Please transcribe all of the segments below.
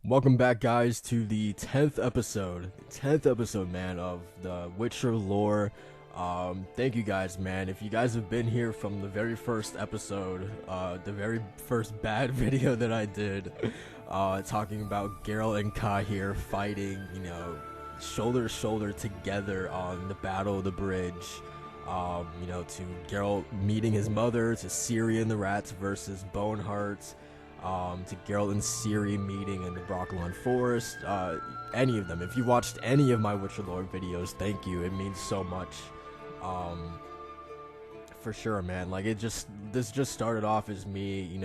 Welcome back, guys, to the 10th episode, man, of the Witcher lore. Thank you guys, man. If you guys have been here from the very first episode, the very first bad video that I did, talking about Geralt and Kahir fighting, shoulder to shoulder together on the Battle of the Bridge, to Geralt meeting his mother, to Ciri and the Rats versus Boneheart, to Geralt and Ciri meeting in the Brokilon Forest, any of them. If you watched any of my Witcher lore videos, thank you. It means so much. For sure, man. Like, this just started off as me,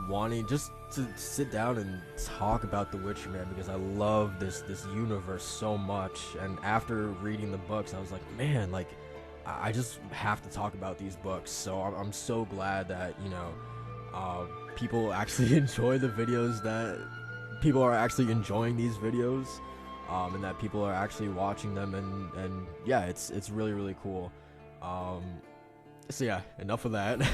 wanting just to sit down and talk about The Witcher, man, because I love this universe so much. And after reading the books, I was like, man, like, I just have to talk about these books. So I'm so glad that, people actually enjoy the videos, that people are actually enjoying these videos, and that people are actually watching them, and yeah, it's really, really cool. So yeah, enough of that.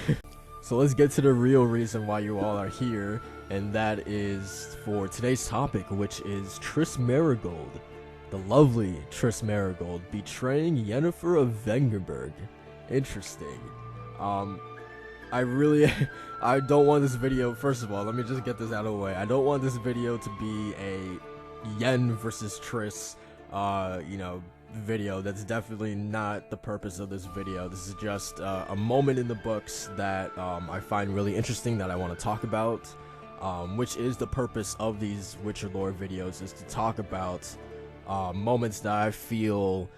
So let's get to the real reason why you all are here, and that is for today's topic, which is Triss Merigold, the lovely Triss Merigold, betraying Yennefer of Vengerberg. Interesting. I don't want this video, first of all, let me just get this out of the way. I don't want this video to be a Yen versus Triss, video. That's definitely not the purpose of this video. This is just a moment in the books that I find really interesting, that I want to talk about, which is the purpose of these Witcher lore videos, is to talk about moments that I feel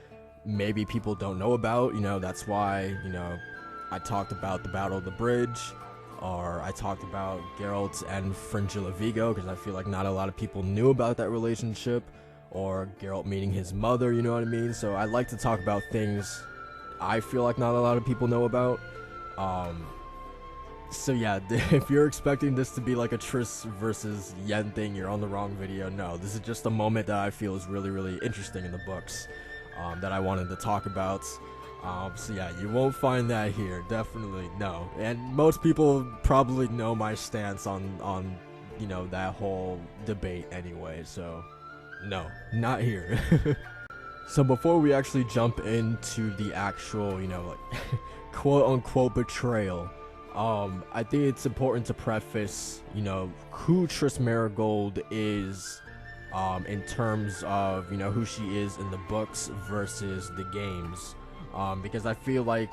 maybe people don't know about. That's why, I talked about the Battle of the Bridge, or I talked about Geralt and Fringilla Vigo, because I feel like not a lot of people knew about that relationship, or Geralt meeting his mother, you know what I mean? So I like to talk about things I feel like not a lot of people know about. So yeah, if you're expecting this to be like a Triss versus Yen thing, you're on the wrong video. No, this is just a moment that I feel is really, really interesting in the books, that I wanted to talk about. So yeah, you won't find that here, definitely no. And most people probably know my stance on that whole debate anyway, so no, not here. So before we actually jump into the actual, quote unquote betrayal, I think it's important to preface, who Triss Merigold is, in terms of, who she is in the books versus the games. Because I feel like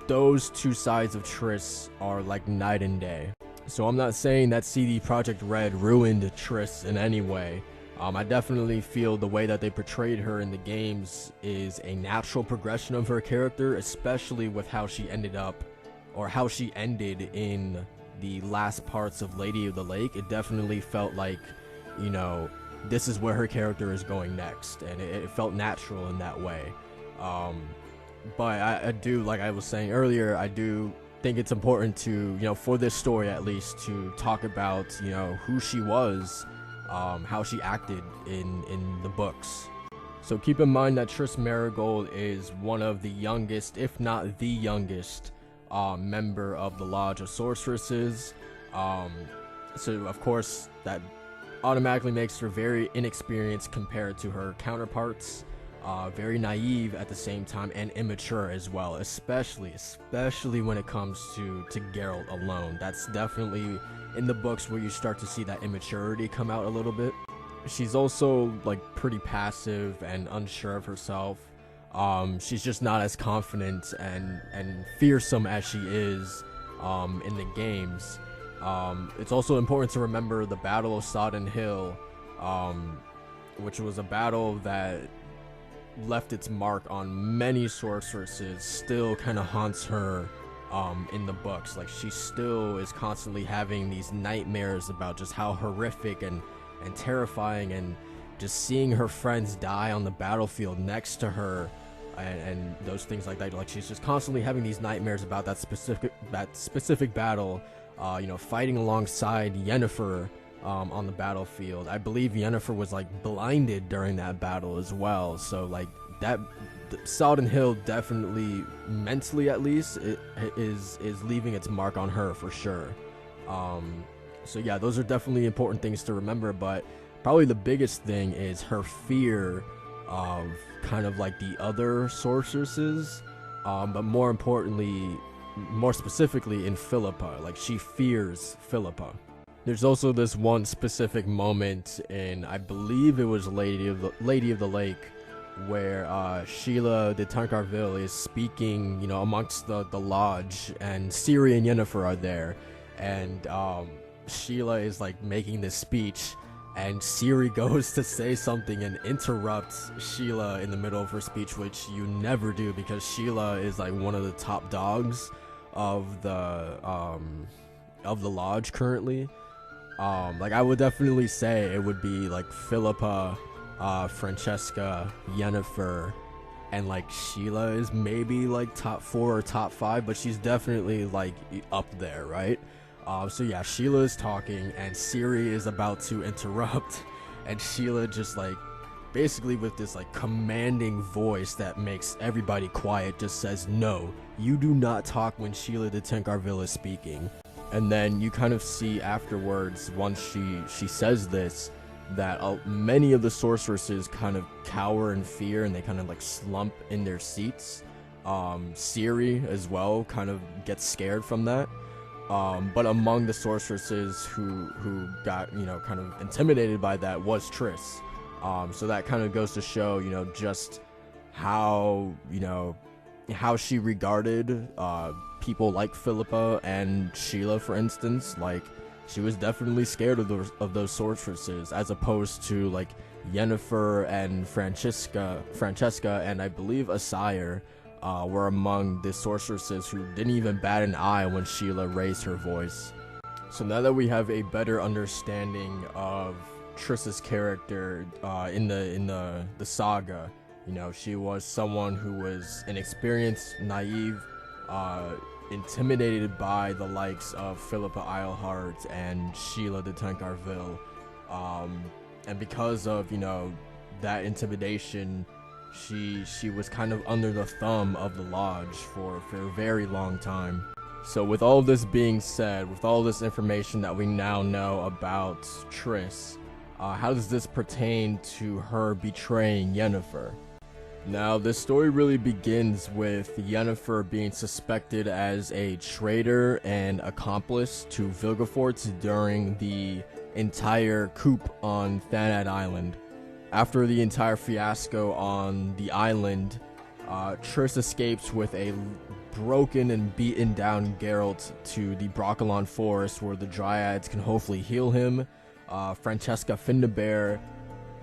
those two sides of Triss are like night and day. So I'm not saying that CD Projekt Red ruined Triss in any way. I definitely feel the way that they portrayed her in the games is a natural progression of her character, especially with how she ended up, or how she ended in the last parts of Lady of the Lake. It definitely felt like, this is where her character is going next, and it felt natural in that way. But I do, like I was saying earlier, I do think it's important to, for this story at least, to talk about, who she was, how she acted in the books. So keep in mind that Triss Merigold is one of the youngest, if not the youngest, member of the Lodge of Sorceresses. So of course that automatically makes her very inexperienced compared to her counterparts. Very naive at the same time, and immature as well, especially when it comes to Geralt alone. That's definitely in the books where you start to see that immaturity come out a little bit. She's also like pretty passive and unsure of herself. She's just not as confident and fearsome as she is in the games. It's also important to remember the Battle of Sodden Hill, which was a battle that left its mark on many sorceresses, still kind of haunts her in the books. Like, she still is constantly having these nightmares about just how horrific and terrifying, and just seeing her friends die on the battlefield next to her, and those things like that. Like, she's just constantly having these nightmares about that specific battle, fighting alongside Yennefer on the battlefield. I believe Yennefer was like blinded during that battle as well. So like that, Sodden Hill definitely, mentally at least, it is leaving its mark on her for sure. So yeah, those are definitely important things to remember, but probably the biggest thing is her fear of kind of like the other sorceresses, but more importantly, more specifically in Philippa, like she fears Philippa. There's also this one specific moment in, I believe it was Lady of the Lake, where Sheila de Tancarville is speaking, you know, amongst the lodge, and Ciri and Yennefer are there, and Sheila is like making this speech, and Ciri goes to say something and interrupts Sheila in the middle of her speech, which you never do because Sheila is like one of the top dogs of the lodge currently. Like I would definitely say it would be like Philippa, Francesca, Yennefer, and like Sheila is maybe like top 4 or top 5, but she's definitely like up there, right? So yeah, Sheila is talking and Ciri is about to interrupt, and Sheila just like basically with this like commanding voice that makes everybody quiet just says, "No, you do not talk when Sheila de Tancarville is speaking." And then you kind of see afterwards, once she says this, that many of the sorceresses kind of cower in fear and they kind of like slump in their seats. Ciri as well kind of gets scared from that. But among the sorceresses who got, you know, kind of intimidated by that was Triss. So that kind of goes to show, you know, just how, you know, how she regarded people like Philippa and Sheila, for instance. Like, she was definitely scared of those sorceresses, as opposed to like Yennefer and Francesca, and I believe Asire were among the sorceresses who didn't even bat an eye when Sheila raised her voice. So now that we have a better understanding of Triss's character in the saga, you know, she was someone who was inexperienced, naive, intimidated by the likes of Philippa Eilhart and Sheila de Tancarville, and because of, you know, that intimidation, she was kind of under the thumb of the lodge for a very long time. So with all of this being said, with all this information that we now know about Triss, how does this pertain to her betraying Yennefer? Now, this story really begins with Yennefer being suspected as a traitor and accomplice to Vilgefortz during the entire coup on Thanad Island. After the entire fiasco on the island, Triss escapes with a broken and beaten down Geralt to the Broccolon Forest, where the Dryads can hopefully heal him. Francesca Findabair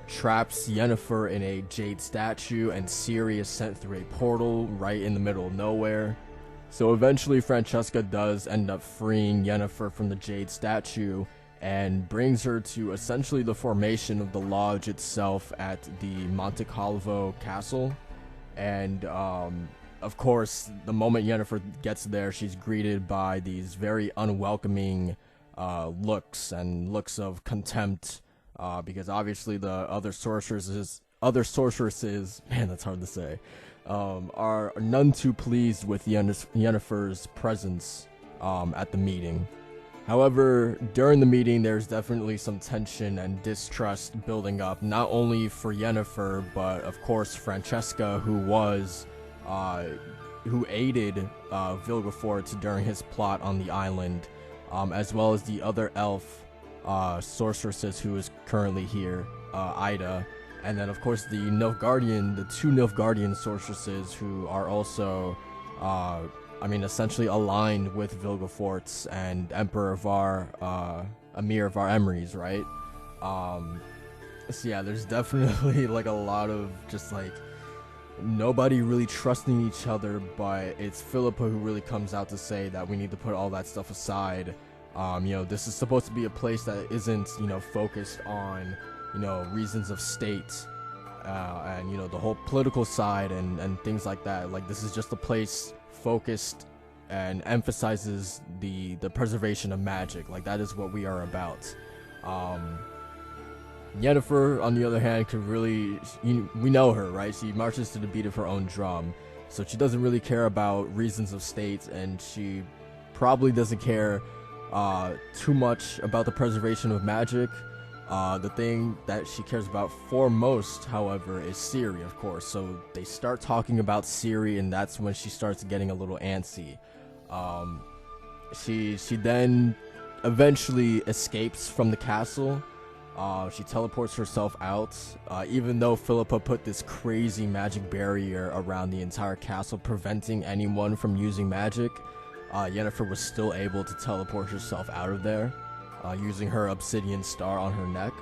traps Yennefer in a jade statue, and Ciri is sent through a portal right in the middle of nowhere. So eventually Francesca does end up freeing Yennefer from the jade statue and brings her to essentially the formation of the lodge itself at the Monte Calvo castle. And of course, the moment Yennefer gets there, she's greeted by these very unwelcoming looks of contempt, because obviously the other sorceresses, man, that's hard to say, are none too pleased with Yennefer's presence at the meeting. However, during the meeting, there's definitely some tension and distrust building up, not only for Yennefer, but of course Francesca, who aided Vilgefortz during his plot on the island, as well as the other elf sorceresses who is currently here, Ida, and then of course the two Nilfgaardian sorceresses who are also, essentially aligned with Vilgefortz and Emperor Emir Var Emreis, right? So yeah, there's definitely like a lot of just like nobody really trusting each other, but it's Philippa who really comes out to say that we need to put all that stuff aside. This is supposed to be a place that isn't, focused on, reasons of state, and, the whole political side and things like that. Like, this is just a place focused and emphasizes the preservation of magic. Like, that is what we are about. Yennefer, on the other hand, could really, we know her, right? She marches to the beat of her own drum, so she doesn't really care about reasons of state, and she probably doesn't care too much about the preservation of magic. The thing that she cares about foremost, however, is Ciri, of course. So they start talking about Ciri, and that's when she starts getting a little antsy. She then eventually escapes from the castle. She teleports herself out, even though Philippa put this crazy magic barrier around the entire castle, preventing anyone from using magic. Yennefer was still able to teleport herself out of there, using her obsidian star on her neck.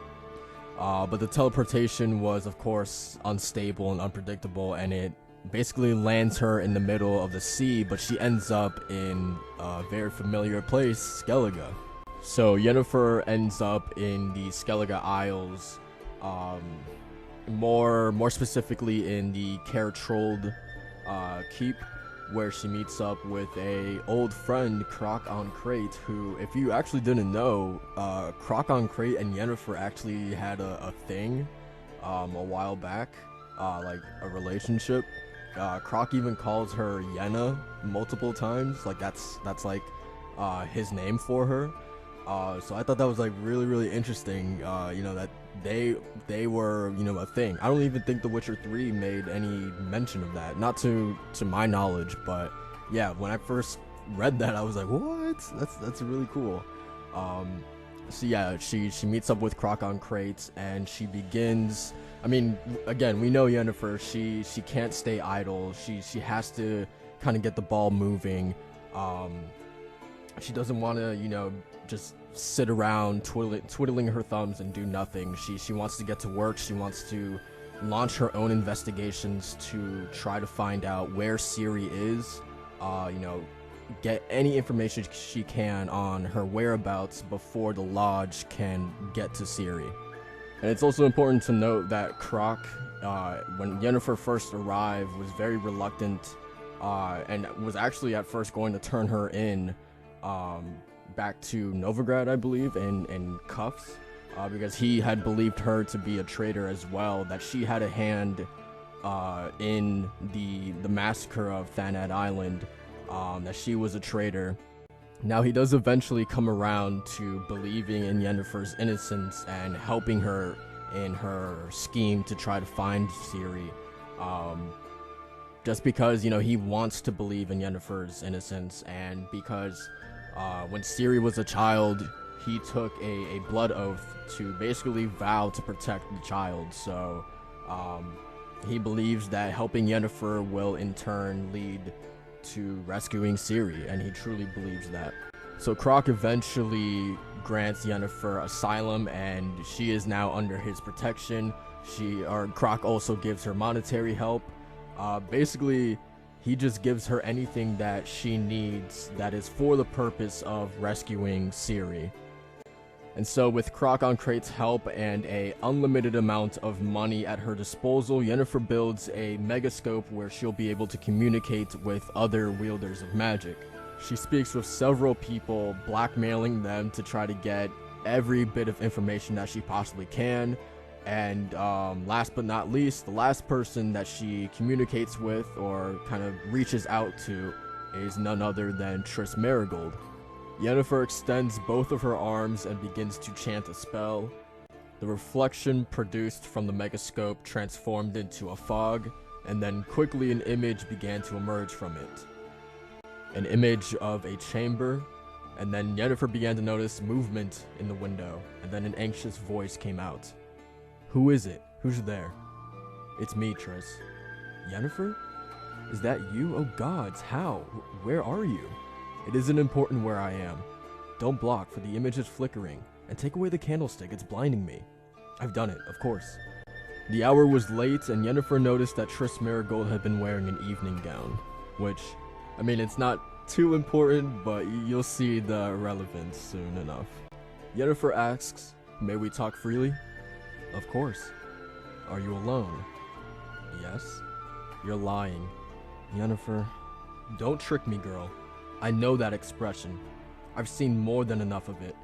But the teleportation was, of course, unstable and unpredictable, and it basically lands her in the middle of the sea, but she ends up in a very familiar place, Skellige. So Yennefer ends up in the Skellige Isles, more specifically in the Kertrold Keep, where she meets up with a old friend, Croc-on-Crate, who, if you actually didn't know, Croc-on-Crate and Yennefer actually had a thing a while back, like a relationship. Croc even calls her Yenna multiple times, like that's like his name for her. So I thought that was like really interesting, that they were, a thing. I don't even think The Witcher 3 made any mention of that, not to my knowledge, but yeah, when I first read that, I was like, what? That's really cool. So yeah, she meets up with Croc-on-Crate, and she begins, I mean, again, we know Yennefer, she can't stay idle, she has to kind of get the ball moving. She doesn't want to, just sit around twiddling her thumbs and do nothing. She wants to get to work. She wants to launch her own investigations to try to find out where Ciri is, get any information she can on her whereabouts before the Lodge can get to Ciri. And it's also important to note that Croc, when Yennefer first arrived, was very reluctant, and was actually at first going to turn her in back to Novigrad, I believe, in cuffs, because he had believed her to be a traitor as well, that she had a hand in the massacre of Thanad Island, that she was a traitor. Now he does eventually come around to believing in Yennefer's innocence and helping her in her scheme to try to find Ciri, just because, he wants to believe in Yennefer's innocence, and because when Ciri was a child, he took a blood oath to basically vow to protect the child. So he believes that helping Yennefer will in turn lead to rescuing Ciri, and he truly believes that. So Croc eventually grants Yennefer asylum, and she is now under his protection. Croc also gives her monetary help. Basically, he just gives her anything that she needs that is for the purpose of rescuing Ciri. And so with Croc-on-Crate's help and a unlimited amount of money at her disposal, Yennefer builds a megascope where she'll be able to communicate with other wielders of magic. She speaks with several people, blackmailing them to try to get every bit of information that she possibly can. And last but not least, the last person that she communicates with or kind of reaches out to is none other than Triss Merigold. Yennefer extends both of her arms and begins to chant a spell. The reflection produced from the megascope transformed into a fog, and then quickly an image began to emerge from it. An image of a chamber, and then Yennefer began to notice movement in the window, and then an anxious voice came out. "Who is it? Who's there?" "It's me, Triss." "Yennefer? Is that you? Oh gods, how? Where are you?" "It isn't important where I am. Don't block, for the image is flickering. And take away the candlestick, it's blinding me." "I've done it, of course." The hour was late, and Yennefer noticed that Triss Merigold had been wearing an evening gown. Which, I mean, it's not too important, but you'll see the relevance soon enough. Yennefer asks, "May we talk freely?" "Of course." "Are you alone?" "Yes." "You're lying." "Yennefer, don't trick me, girl. I know that expression. I've seen more than enough of it.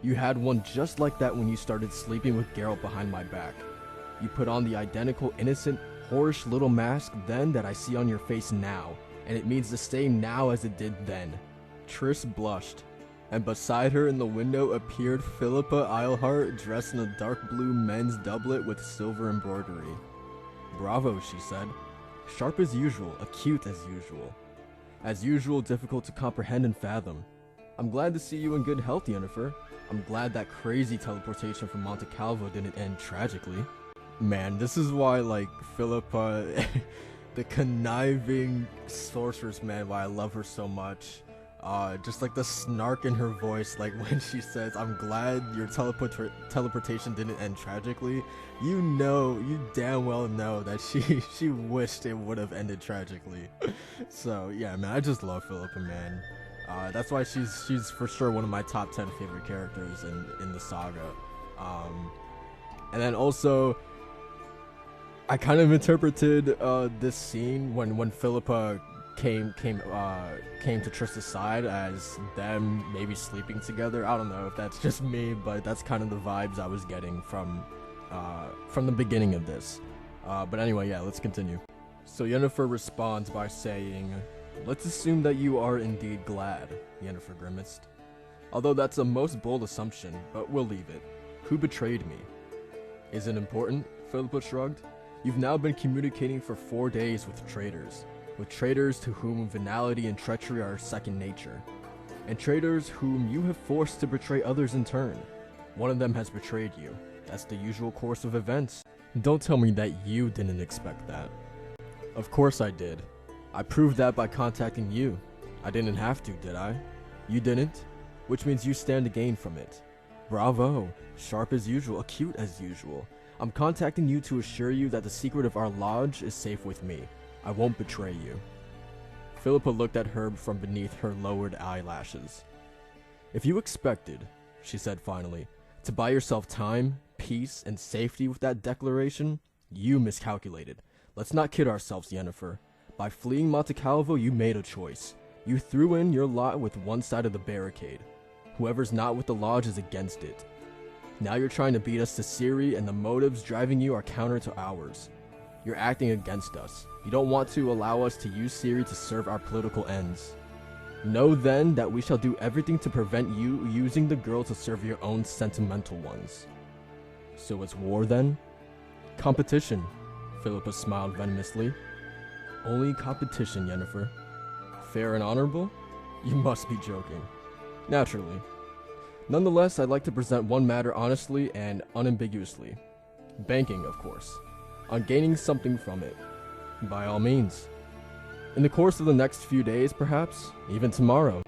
You had one just like that when you started sleeping with Geralt behind my back. You put on the identical innocent, whorish little mask then that I see on your face now, and it means the same now as it did then." Triss blushed. and beside her in the window appeared Philippa Eilhart, dressed in a dark blue men's doublet with silver embroidery. "Bravo," she said. "Sharp as usual, acute as usual. As usual, difficult to comprehend and fathom. I'm glad to see you in good health, Yennefer. I'm glad that crazy teleportation from Monte Calvo didn't end tragically." Man, this is why, like, Philippa, the conniving sorceress, man, why I love her so much. Just like the snark in her voice, like when she says, "I'm glad your teleportation didn't end tragically." You damn well know that she wished it would have ended tragically. So yeah, man, I just love Philippa, man. That's why she's for sure one of my top 10 favorite characters in the saga. And then also, I kind of interpreted this scene when Philippa came to Triss's side as them maybe sleeping together. I don't know if that's just me, but that's kind of the vibes I was getting from the beginning of this. But anyway, yeah, let's continue. So Yennefer responds by saying, "Let's assume that you are indeed glad," Yennefer grimaced. "Although that's a most bold assumption, but we'll leave it. Who betrayed me?" "Is it important?" Philippa shrugged. "You've now been communicating for 4 days with traitors to whom venality and treachery are second nature, and traitors whom you have forced to betray others in turn. One of them has betrayed you. That's the usual course of events. Don't tell me that you didn't expect that." "Of course I did. I proved that by contacting you. I didn't have to, did I? You didn't, which means you stand to gain from it. Bravo, sharp as usual, acute as usual. I'm contacting you to assure you that the secret of our lodge is safe with me. I won't betray you." Philippa looked at her from beneath her lowered eyelashes. "If you expected," she said finally, "to buy yourself time, peace, and safety with that declaration, you miscalculated. Let's not kid ourselves, Yennefer. By fleeing Monte Calvo, you made a choice. You threw in your lot with one side of the barricade. Whoever's not with the lodge is against it. Now you're trying to beat us to Ciri, and the motives driving you are counter to ours. You're acting against us. You don't want to allow us to use Ciri to serve our political ends. Know then that we shall do everything to prevent you using the girl to serve your own sentimental ones." "So it's war then?" "Competition," Philippa smiled venomously. "Only competition, Yennefer. Fair and honorable? You must be joking." "Naturally. Nonetheless, I'd like to present one matter honestly and unambiguously. Banking, of course. On gaining something from it. By all means. In the course of the next few days, perhaps, even tomorrow.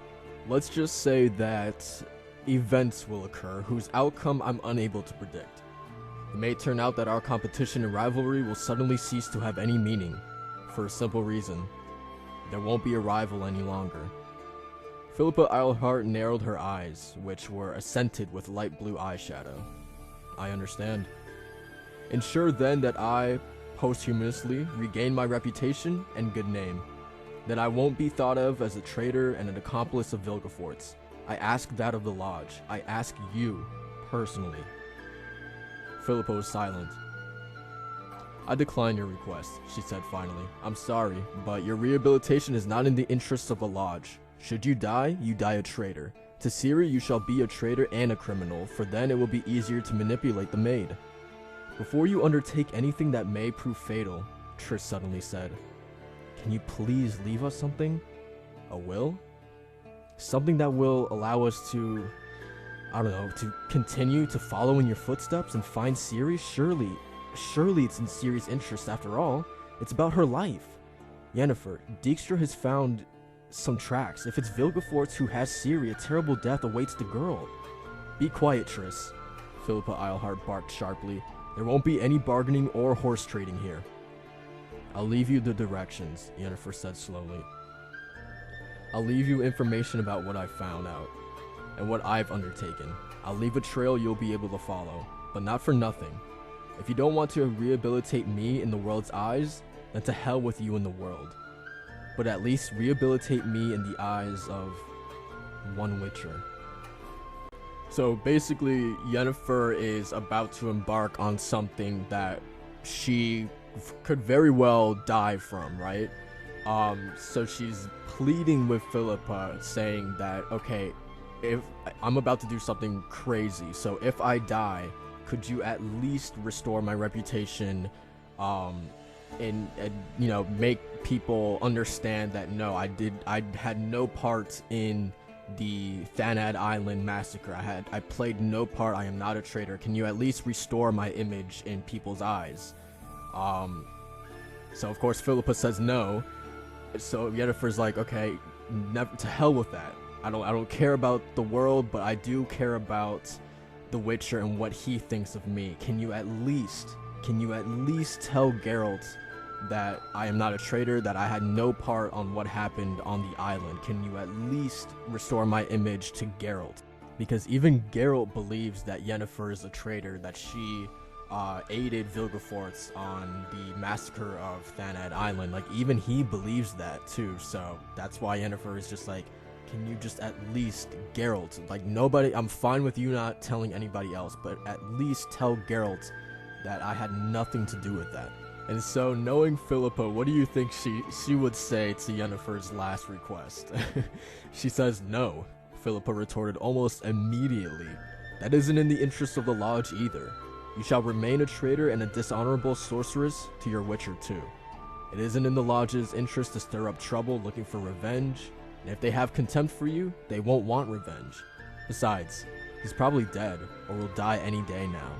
Let's just say that events will occur whose outcome I'm unable to predict. It may turn out that our competition and rivalry will suddenly cease to have any meaning, for a simple reason. There won't be a rival any longer." Philippa Eilhart narrowed her eyes, which were accented with light blue eyeshadow. "I understand. Ensure then that I, posthumously, regain my reputation and good name. That I won't be thought of as a traitor and an accomplice of Vilgefortz. I ask that of the lodge. I ask you, personally." Philippa was silent. "I decline your request," she said finally. "I'm sorry, but your rehabilitation is not in the interests of the lodge. Should you die a traitor. To Ciri you shall be a traitor and a criminal, for then it will be easier to manipulate the maid." "Before you undertake anything that may prove fatal," Triss suddenly said, "can you please leave us something? A will? Something that will allow us to, I don't know, to continue to follow in your footsteps and find Ciri? Surely it's in Ciri's interest after all. It's about her life. Yennefer, Dijkstra has found some tracks. If it's Vilgefortz who has Ciri, a terrible death awaits the girl." "Be quiet, Triss," Philippa Eilhart barked sharply. "There won't be any bargaining or horse trading here." "I'll leave you the directions," Yennefer said slowly. "I'll leave you information about what I've found out, and what I've undertaken. I'll leave a trail you'll be able to follow, but not for nothing. If you don't want to rehabilitate me in the world's eyes, then to hell with you in the world. But at least rehabilitate me in the eyes of one Witcher." So basically, Yennefer is about to embark on something that she could very well die from, right? So she's pleading with Philippa, saying that, okay, if I'm about to do something crazy, so if I die, could you at least restore my reputation, and you know, make people understand that no, I had no part in the Thanad Island massacre. I played no part. I am not a traitor. Can you at least restore my image in people's eyes? So of course Philippa says no. So Yennefer's like, okay, never, to hell with that. I don't care about the world, but I do care about the Witcher and what he thinks of me. Can you at least tell Geralt that I am not a traitor, that I had no part on what happened on the island? Can you at least restore my image to Geralt? Because even Geralt believes that Yennefer is a traitor, that she aided Vilgefortz on the massacre of Thanad Island. Like, even he believes that too, so that's why Yennefer is just like, can you just at least, Geralt, like, nobody, I'm fine with you not telling anybody else, but at least tell Geralt that I had nothing to do with that. And so, knowing Philippa, what do you think she would say to Yennefer's last request? She says no. Philippa retorted almost immediately. That isn't in the interest of the Lodge either. You shall remain a traitor and a dishonorable sorceress to your Witcher too. It isn't in the Lodge's interest to stir up trouble looking for revenge, and if they have contempt for you, they won't want revenge. Besides, he's probably dead, or will die any day now.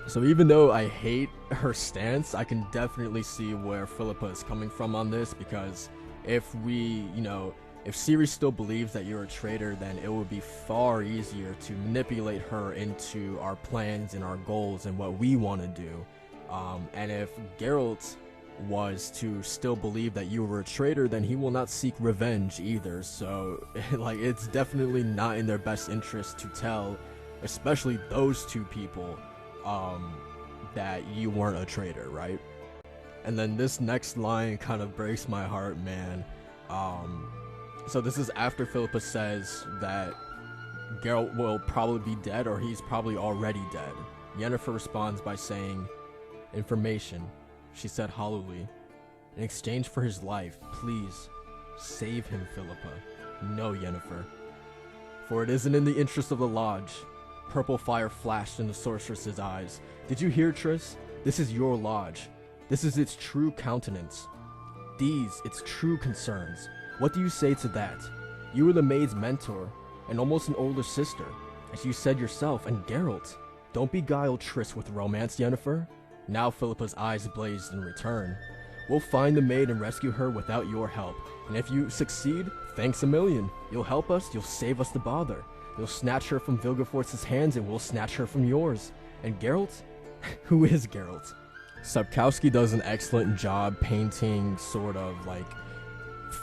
So even though I hate her stance, I can definitely see where Philippa is coming from on this, because if we, you know, if Ciri still believes that you're a traitor, then it would be far easier to manipulate her into our plans and our goals and what we want to do. And if Geralt was to still believe that you were a traitor, then he will not seek revenge either. So, like, it's definitely not in their best interest to tell, especially those two people, that you weren't a traitor, right? And then this next line kind of breaks my heart, man. So this is after Philippa says that Geralt will probably be dead, or he's probably already dead. Yennefer responds by saying, "Information," she said hollowly. "In exchange for his life, please, save him, Philippa. No, Yennefer. For it isn't in the interest of the Lodge." Purple fire flashed in the sorceress's eyes. "Did you hear, Triss? This is your Lodge. This is its true countenance. These, its true concerns. What do you say to that? You were the maid's mentor, and almost an older sister, as you said yourself, and Geralt. Don't beguile Triss with romance, Yennefer." Now Philippa's eyes blazed in return. "We'll find the maid and rescue her without your help, and if you succeed, thanks a million. You'll help us, you'll save us the bother. You'll snatch her from Vilgefortz's hands, and we'll snatch her from yours. And Geralt? Who is Geralt?" Sapkowski does an excellent job painting sort of like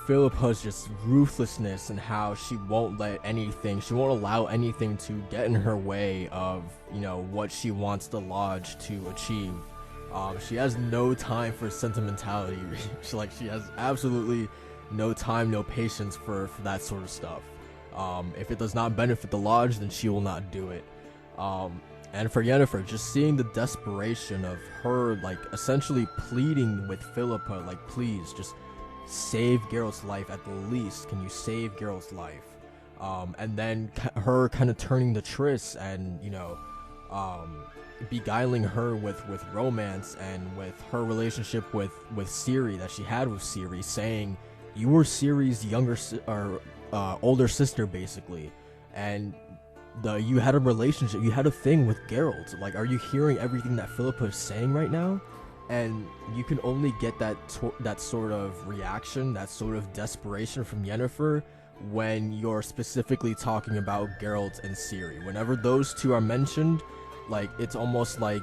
Philippa's just ruthlessness and how she won't allow anything to get in her way of, you know, what she wants the Lodge to achieve. She has no time for sentimentality. She has absolutely no time, no patience for that sort of stuff. If it does not benefit the Lodge, then she will not do it. And for Yennefer, just seeing the desperation of her, like, essentially pleading with Philippa, like, please, just save Geralt's life at the least. Can you save Geralt's life? And then her kind of turning to Triss and, you know, beguiling her with romance and with her relationship with Ciri that she had with Ciri, saying, you were Ciri's older sister, basically, and you had a relationship, you had a thing with Geralt. Like, are you hearing everything that Philippa is saying right now? And you can only get that sort of reaction, that sort of desperation from Yennefer when you're specifically talking about Geralt and Ciri. Whenever those two are mentioned, like, it's almost like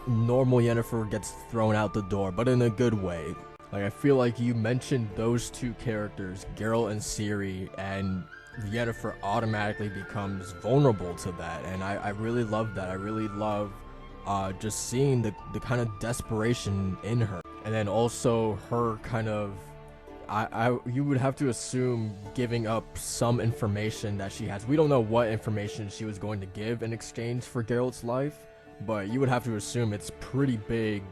normal Yennefer gets thrown out the door, but in a good way. Like, I feel like you mentioned those two characters, Geralt and Ciri, and Yennefer automatically becomes vulnerable to that, and I really love that. I really love just seeing the kind of desperation in her, and then also her kind of, you would have to assume, giving up some information that she has. We don't know what information she was going to give in exchange for Geralt's life, but you would have to assume it's pretty big,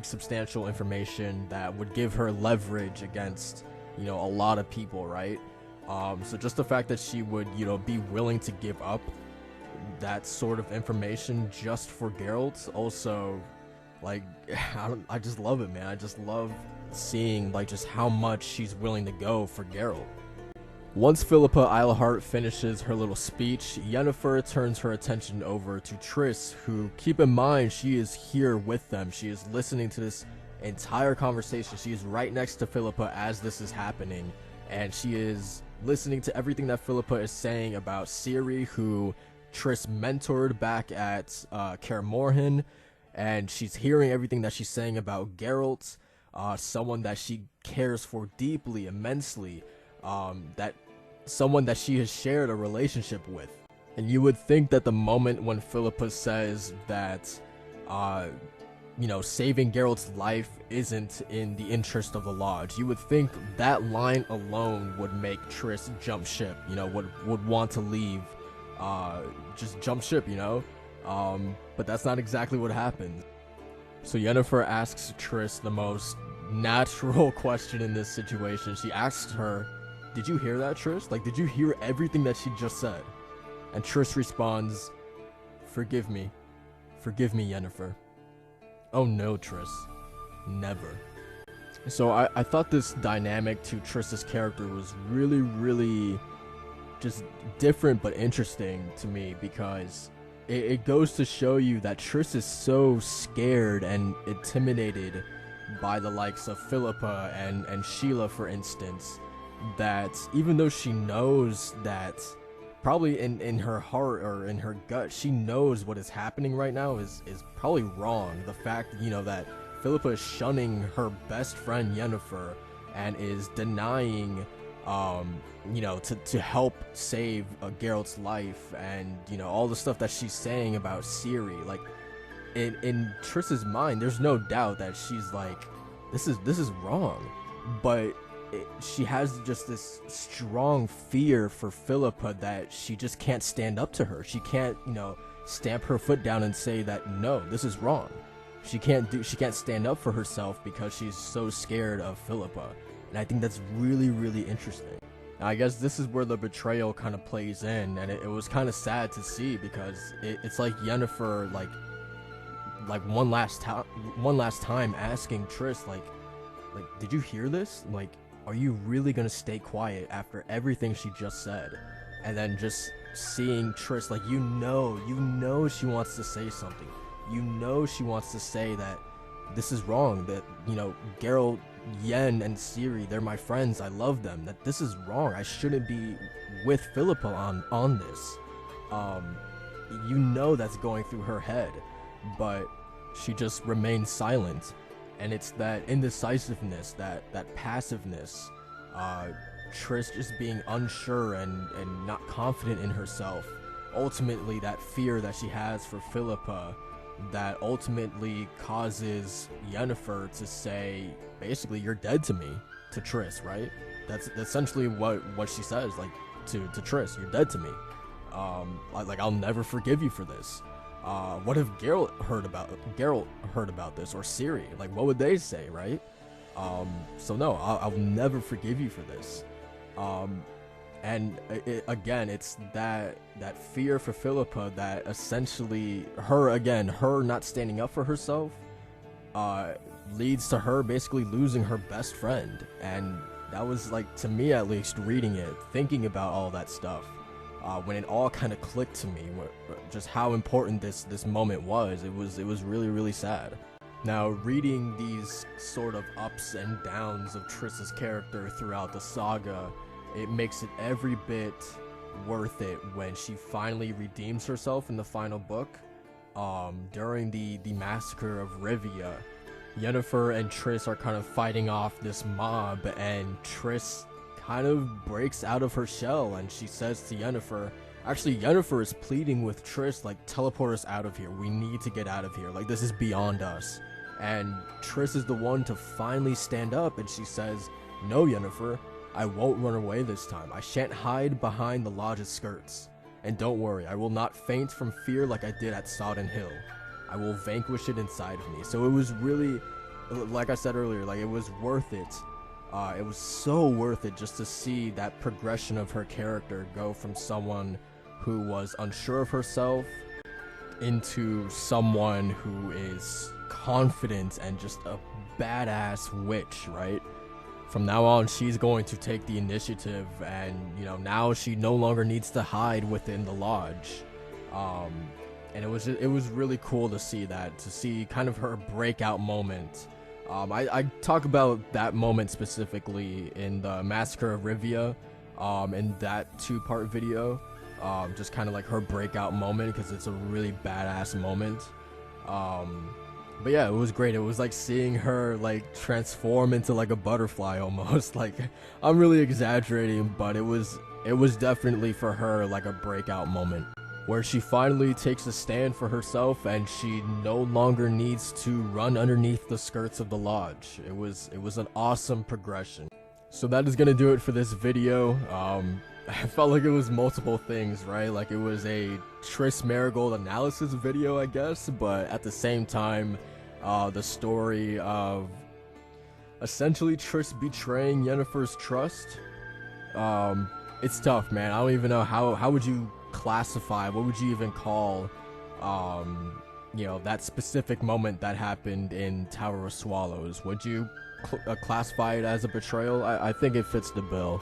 substantial information that would give her leverage against, you know, a lot of people, right? So just the fact that she would, you know, be willing to give up that sort of information just for Geralt, also, like, I just love it, man. I just love seeing, like, just how much she's willing to go for Geralt. Once Philippa Eilhart finishes her little speech, Yennefer turns her attention over to Triss, who, keep in mind, she is here with them. She is listening to this entire conversation. She is right next to Philippa as this is happening, and she is listening to everything that Philippa is saying about Ciri, who Triss mentored back at Kaer Morhen, and she's hearing everything that she's saying about Geralt, someone that she cares for deeply, immensely, that someone that she has shared a relationship with. And you would think that the moment when Philippa says that, you know, saving Geralt's life isn't in the interest of the Lodge, you would think that line alone would make Triss jump ship, you know, would want to leave, just jump ship, you know, but that's not exactly what happened. So Yennefer asks Triss the most natural question in this situation. She asks her, "Did you hear that, Triss? Like, did you hear everything that she just said?" And Triss responds, Forgive me, Yennefer." Oh no, Triss. Never. So I thought this dynamic to Triss's character was really, really just different but interesting to me, because it goes to show you that Triss is so scared and intimidated by the likes of Philippa and Sheila, for instance, that even though she knows that probably in her heart or in her gut, she knows what is happening right now is probably wrong. The fact, you know, that Philippa is shunning her best friend Yennefer and is denying, you know, to help save Geralt's life, and, you know, all the stuff that she's saying about Ciri, like, in Triss's mind, there's no doubt that she's like, this is wrong, but she has just this strong fear for Philippa that she just can't stand up to her. She can't, you know, stamp her foot down and say that no, this is wrong. She can't stand up for herself because she's so scared of Philippa. And I think that's really, really interesting. Now, I guess this is where the betrayal kind of plays in, and it was kind of sad to see, because it's like Yennefer, like one last time asking Triss, like, did you hear this? Like, are you really gonna stay quiet after everything she just said? And then just seeing Triss, like, you know she wants to say something. You know she wants to say that this is wrong, that, you know, Geralt, Yen, and Ciri, they're my friends, I love them, that this is wrong, I shouldn't be with Philippa on this. You know that's going through her head, but she just remains silent. And it's that indecisiveness, that passiveness, Triss just being unsure and not confident in herself, ultimately that fear that she has for Philippa, that ultimately causes Yennefer to say, basically, "You're dead to me," to Triss, right? That's essentially what she says, like, to Triss, "You're dead to me. Like, I'll never forgive you for this." What if Geralt heard about this, or Ciri? Like, what would they say, right? So no, I'll never forgive you for this. And again, it's that fear for Philippa that essentially her not standing up for herself leads to her basically losing her best friend. And that was, like, to me at least, reading it, thinking about all that stuff, when it all kind of clicked to me, just how important this moment was. It was really, really sad. Now, reading these sort of ups and downs of Triss's character throughout the saga, it makes it every bit worth it when she finally redeems herself in the final book. During the massacre of Rivia, Yennefer and Triss are kind of fighting off this mob, and Triss kind of breaks out of her shell, and she says to Yennefer, actually, Yennefer is pleading with Triss, like, teleport us out of here, we need to get out of here, like, this is beyond us. And Triss is the one to finally stand up, and she says, "No, Yennefer, I won't run away this time. I shan't hide behind the lodge's skirts. And don't worry, I will not faint from fear like I did at Sodden Hill. I will vanquish it inside of me." So it was really, like I said earlier, like, it was worth it It was so worth it just to see that progression of her character go from someone who was unsure of herself into someone who is confident and just a badass witch, right? From now on, she's going to take the initiative, and now she no longer needs to hide within the lodge. And it was really cool to see that, to see kind of her breakout moment. I talk about that moment specifically in the Massacre of Rivia, in that 2-part video. Just kind of like her breakout moment, because it's a really badass moment. But yeah, it was great. It was like seeing her like transform into like a butterfly almost. Like, I'm really exaggerating, but it was definitely for her like a breakout moment, where she finally takes a stand for herself and she no longer needs to run underneath the skirts of the lodge. It was an awesome progression. So that is gonna do it for this video. I felt like it was multiple things, right? Like, it was a Triss Merigold analysis video, I guess, but at the same time, the story of essentially Triss betraying Yennefer's trust. It's tough, man. I don't even know how would you classify, what would you even call, that specific moment that happened in Tower of Swallows. Would you classify it as a betrayal? I think it fits the bill.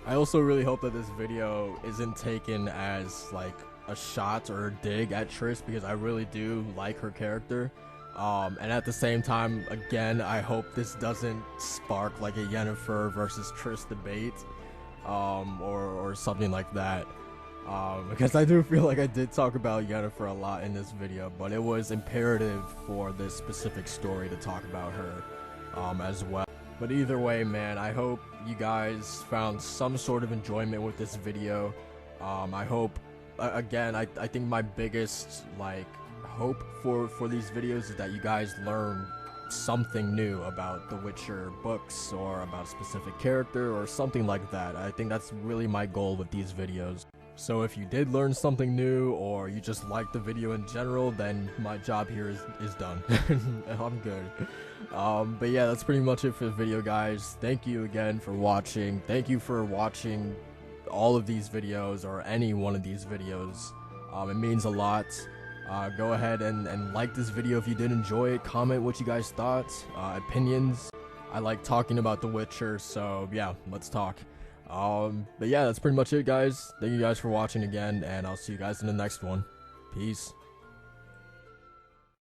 I also really hope that this video isn't taken as like a shot or a dig at Triss, because I really do like her character. And at the same time, again, I hope this doesn't spark like a Yennefer versus Triss debate, or something like that. Because I do feel like I did talk about Yennefer a lot in this video, but it was imperative for this specific story to talk about her as well. But either way, man, I hope you guys found some sort of enjoyment with this video. I hope, again, I think my biggest like hope for these videos is that you guys learn something new about the Witcher books, or about a specific character, or something like that. I think that's really my goal with these videos. So if you did learn something new, or you just liked the video in general, then my job here is done. I'm good. But yeah, that's pretty much it for the video, guys. Thank you again for watching. Thank you for watching all of these videos, or any one of these videos. It means a lot. Go ahead and like this video if you did enjoy it. Comment what you guys thought, opinions. I like talking about The Witcher, so yeah, let's talk. But yeah, that's pretty much it, guys. Thank you guys for watching again, and I'll see you guys in the next one. Peace.